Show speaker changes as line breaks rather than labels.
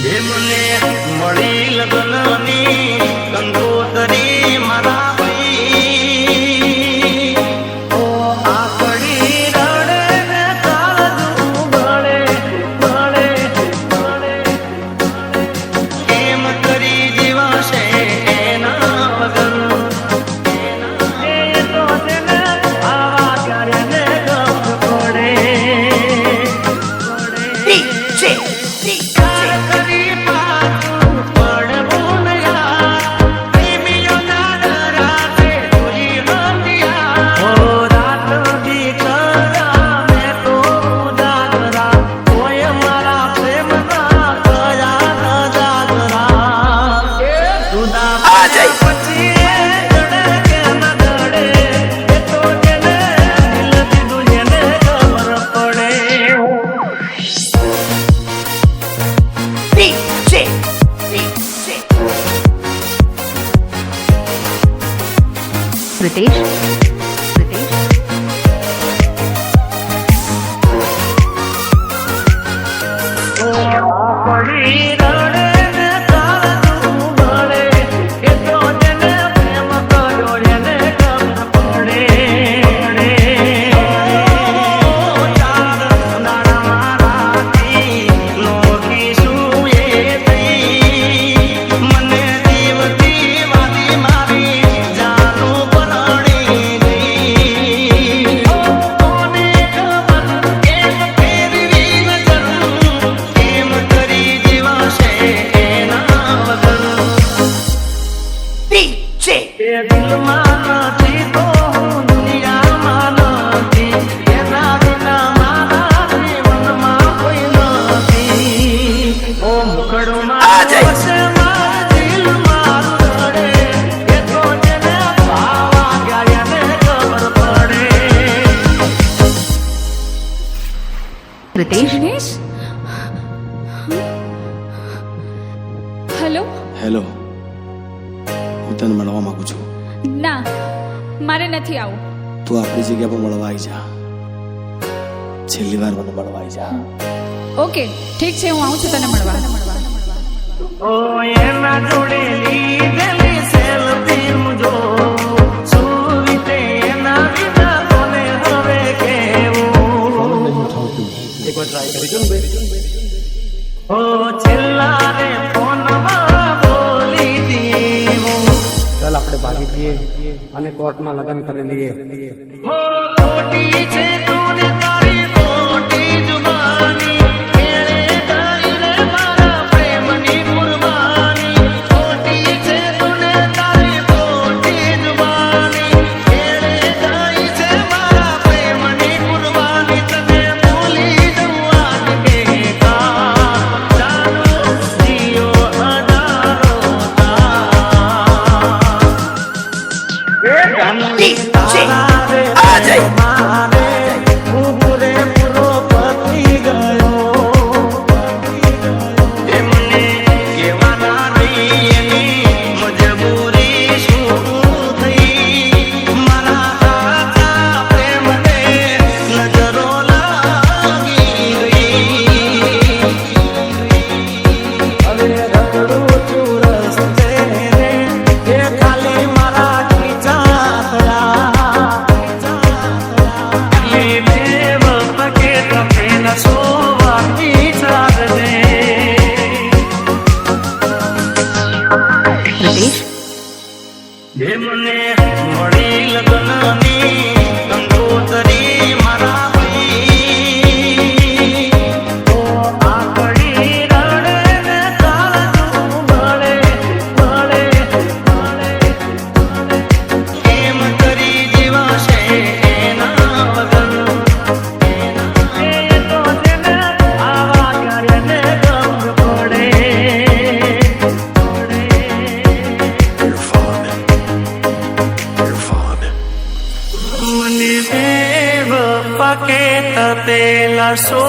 મને મળી લગ્નની કંકોતરી મારા ભાઈ આકડી રડે ને કાળજું બળે બળે બળે કેમ કરી જીવાશે એના વગર એ તો તેને આવા ક્યારે ને ગમ પડે
Pritesh.
Pritesh? હેલો
હેલો હું તને મળવા માંગુ છું.
ના મારે નથી આવું.
તું આપણી જગ્યા પર મળવા આવી જા. છેલ્લી વાર મને મળવા આવી જા.
ઓકે ઠીક છે, હું આવું છું તને મળવા.
ઓ એના જોડે લીધેલી સેલ્ફી મુજો સુવીતે એના વિના કોને હવે કેવું એકવાર ટ્રાય કરી જો ને ઓ છેલ્લા રે ફોનમાં બોલી દીવું
ચાલ આપણે ભાગી જઈએ અને કોર્ટમાં લગ્ન કરી લઈએ.
ઓ ખોટી છે તું તારી ખોટી જુબાની મને મળી લગ્નની કંકોતરી મારા ભાઈ આકડી રડે ને કાળજું બળે બળે બળે કેમ કરી જીવાશે એના વગર એ તો તેને આવા ક્યારે ને ગમ પડે પકે તપેલા સો